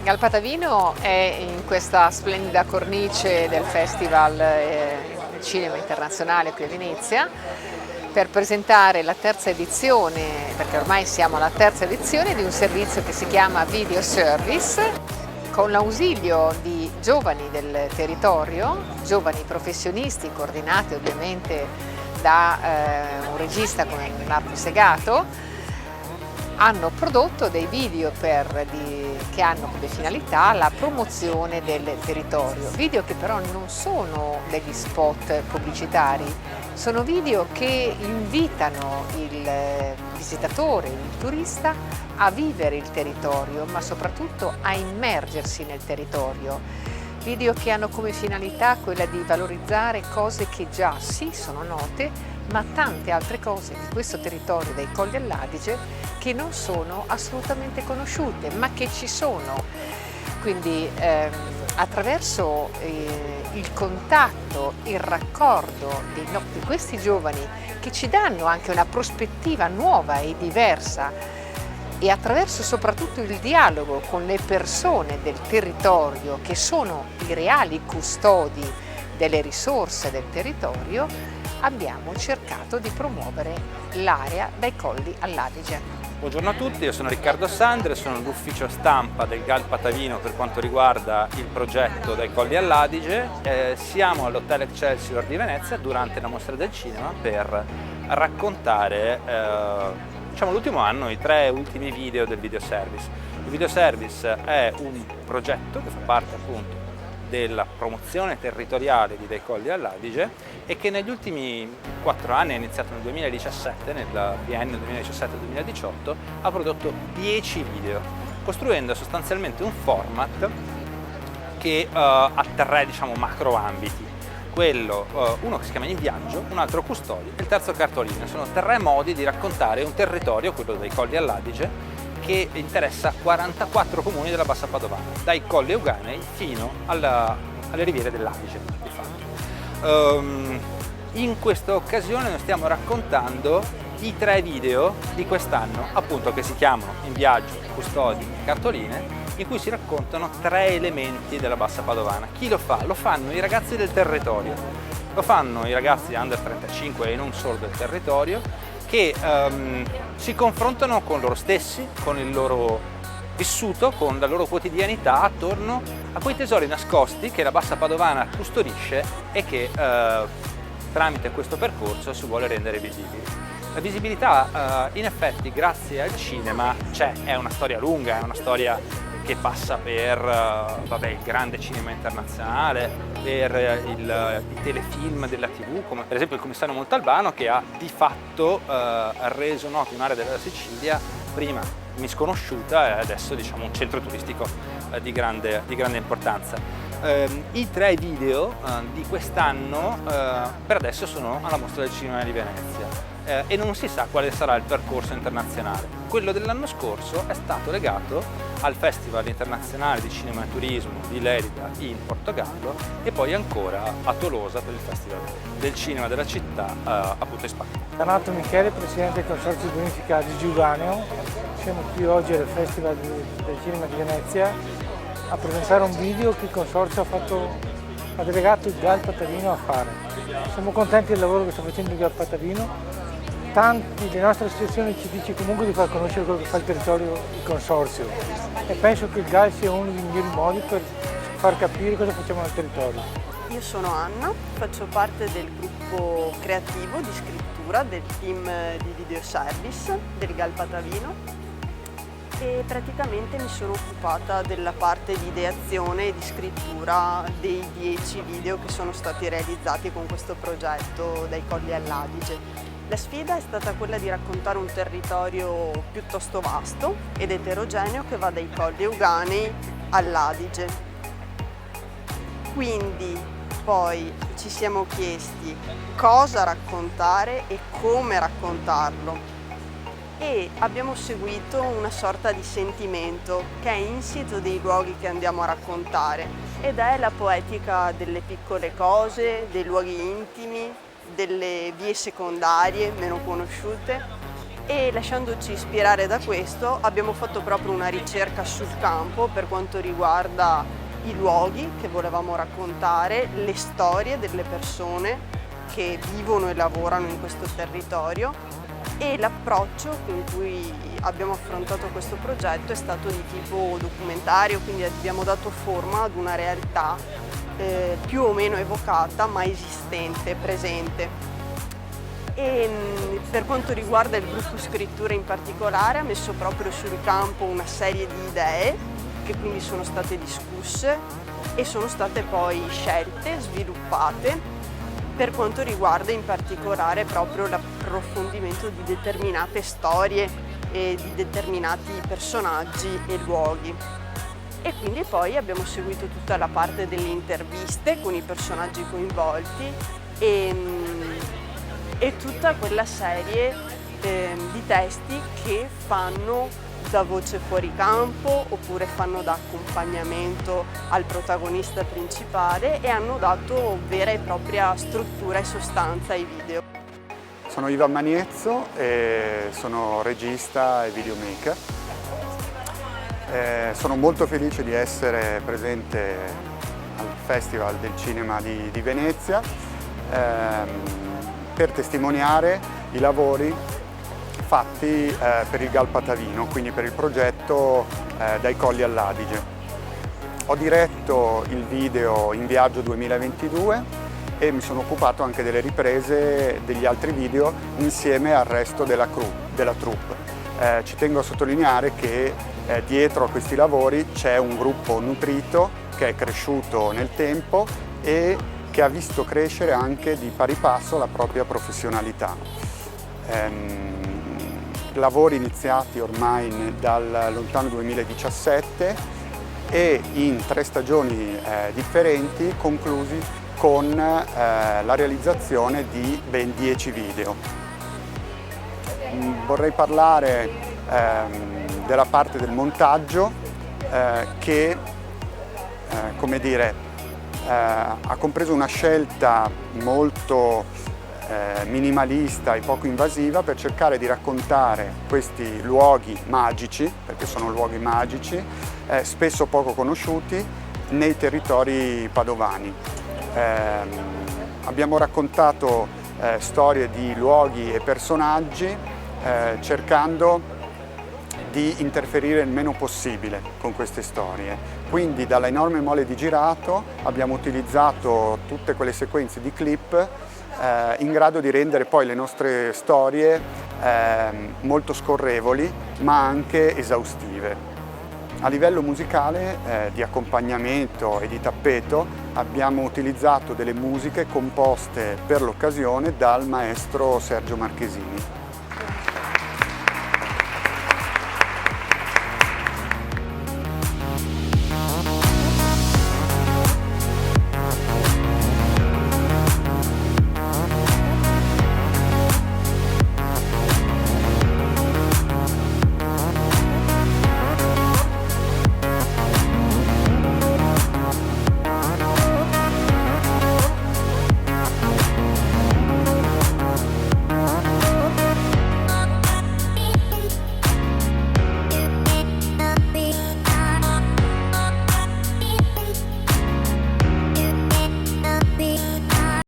Galpatavino è in questa splendida cornice del Festival del Cinema Internazionale qui a Venezia per presentare la terza edizione, perché ormai siamo alla terza edizione, di un servizio che si chiama Video Service, con l'ausilio di giovani del territorio, giovani professionisti coordinati ovviamente da un regista come Marco Segato. Hanno prodotto dei video che hanno come finalità la promozione del territorio, video che però non sono degli spot pubblicitari, sono video che invitano il visitatore, il turista a vivere il territorio, ma soprattutto a immergersi nel territorio. Video che hanno come finalità quella di valorizzare cose che già sì sono note, ma tante altre cose di questo territorio dei Colli Adige che non sono assolutamente conosciute, ma che ci sono. Quindi attraverso il contatto, il raccordo di questi giovani che ci danno anche una prospettiva nuova e diversa, e attraverso soprattutto il dialogo con le persone del territorio che sono i reali custodi delle risorse del territorio, abbiamo cercato di promuovere l'area dai Colli Adige. Buongiorno a tutti, io sono Riccardo Sandre, sono l'ufficio stampa del Galpatavino per quanto riguarda il progetto dai Colli Adige. Siamo all'Hotel Excelsior di Venezia durante la mostra del cinema per raccontare l'ultimo anno, i 3 ultimi video del Video Service. Il Video Service è un progetto che fa parte appunto della promozione territoriale di Dei Colli Adige e che negli ultimi 4 anni, è iniziato nel 2017, nel biennio 2017-2018, ha prodotto 10 video, costruendo sostanzialmente un format che ha 3 macro ambiti. Uno che si chiama In Viaggio, un altro Custodi e il terzo Cartoline. Sono 3 modi di raccontare un territorio, quello dei Colli Adige, che interessa 44 comuni della Bassa Padovana, dai Colli Euganei fino alle riviere dell'Adige, di fatto. In questa occasione noi stiamo raccontando i 3 video di quest'anno, appunto, che si chiamano In Viaggio, Custodi e Cartoline, in cui si raccontano 3 elementi della Bassa Padovana. Chi lo fa? Lo fanno i ragazzi del territorio, lo fanno i ragazzi under 35 e non solo del territorio, che si confrontano con loro stessi, con il loro vissuto, con la loro quotidianità attorno a quei tesori nascosti che la Bassa Padovana custodisce e che tramite questo percorso si vuole rendere visibili. La visibilità in effetti grazie al cinema c'è, è una storia lunga, è una storia che passa per il grande cinema internazionale, per i telefilm della TV, come per esempio Il Commissario Montalbano, che ha di fatto reso nota un'area della Sicilia prima misconosciuta e adesso un centro turistico di grande importanza. I 3 video di quest'anno per adesso sono alla Mostra del Cinema di Venezia e non si sa quale sarà il percorso internazionale. Quello dell'anno scorso è stato legato al Festival Internazionale di Cinema e Turismo di Lérida in Portogallo e poi ancora a Tolosa per il Festival del Cinema della città appunto in Spagna. Donato Michele, presidente del Consorzio Bonifica di Giuganeo. Siamo qui oggi al Festival del Cinema di Venezia a presentare un video che il Consorzio ha delegato il Galpatavino a fare. Siamo contenti del lavoro che sta facendo il Galpatavino. Tanti delle nostre associazioni ci dice comunque di far conoscere quello che fa il territorio, il Consorzio, e penso che il GAL sia uno dei migliori modi per far capire cosa facciamo nel territorio. Io sono Anna, faccio parte del gruppo creativo di scrittura del team di Video Service del Galpatavino e praticamente mi sono occupata della parte di ideazione e di scrittura dei 10 video che sono stati realizzati con questo progetto dai Colli Adige. La sfida è stata quella di raccontare un territorio piuttosto vasto ed eterogeneo che va dai Colli Euganei all'Adige. Quindi poi ci siamo chiesti cosa raccontare e come raccontarlo e abbiamo seguito una sorta di sentimento che è insito dei luoghi che andiamo a raccontare ed è la poetica delle piccole cose, dei luoghi intimi, delle vie secondarie meno conosciute e lasciandoci ispirare da questo abbiamo fatto proprio una ricerca sul campo per quanto riguarda i luoghi che volevamo raccontare, le storie delle persone che vivono e lavorano in questo territorio, e l'approccio con cui abbiamo affrontato questo progetto è stato di tipo documentario, quindi abbiamo dato forma ad una realtà più o meno evocata ma esistente, presente. E per quanto riguarda il gruppo scrittura in particolare, ha messo proprio sul campo una serie di idee che quindi sono state discusse e sono state poi scelte, sviluppate per quanto riguarda in particolare proprio l'approfondimento di determinate storie e di determinati personaggi e luoghi. E quindi poi abbiamo seguito tutta la parte delle interviste con i personaggi coinvolti e tutta quella serie di testi che fanno da voce fuori campo oppure fanno da accompagnamento al protagonista principale e hanno dato vera e propria struttura e sostanza ai video. Sono Ivan Maniezzo e sono regista e videomaker. Sono molto felice di essere presente al Festival del Cinema di Venezia per testimoniare i lavori fatti per il Galpatavino, quindi per il progetto Dai Colli all'Adige. Ho diretto il video In Viaggio 2022 e mi sono occupato anche delle riprese degli altri video insieme al resto della troupe. Ci tengo a sottolineare che dietro a questi lavori c'è un gruppo nutrito che è cresciuto nel tempo e che ha visto crescere anche di pari passo la propria professionalità. Lavori iniziati ormai dal lontano 2017 e in 3 stagioni differenti, conclusi con la realizzazione di ben 10 video. Vorrei parlare della parte del montaggio che, come dire, ha compreso una scelta molto minimalista e poco invasiva per cercare di raccontare questi luoghi magici, perché sono luoghi magici, spesso poco conosciuti, nei territori padovani. Abbiamo raccontato storie di luoghi e personaggi cercando di interferire il meno possibile con queste storie. Quindi dalla enorme mole di girato abbiamo utilizzato tutte quelle sequenze di clip in grado di rendere poi le nostre storie molto scorrevoli ma anche esaustive. A livello musicale, di accompagnamento e di tappeto, abbiamo utilizzato delle musiche composte per l'occasione dal maestro Sergio Marchesini.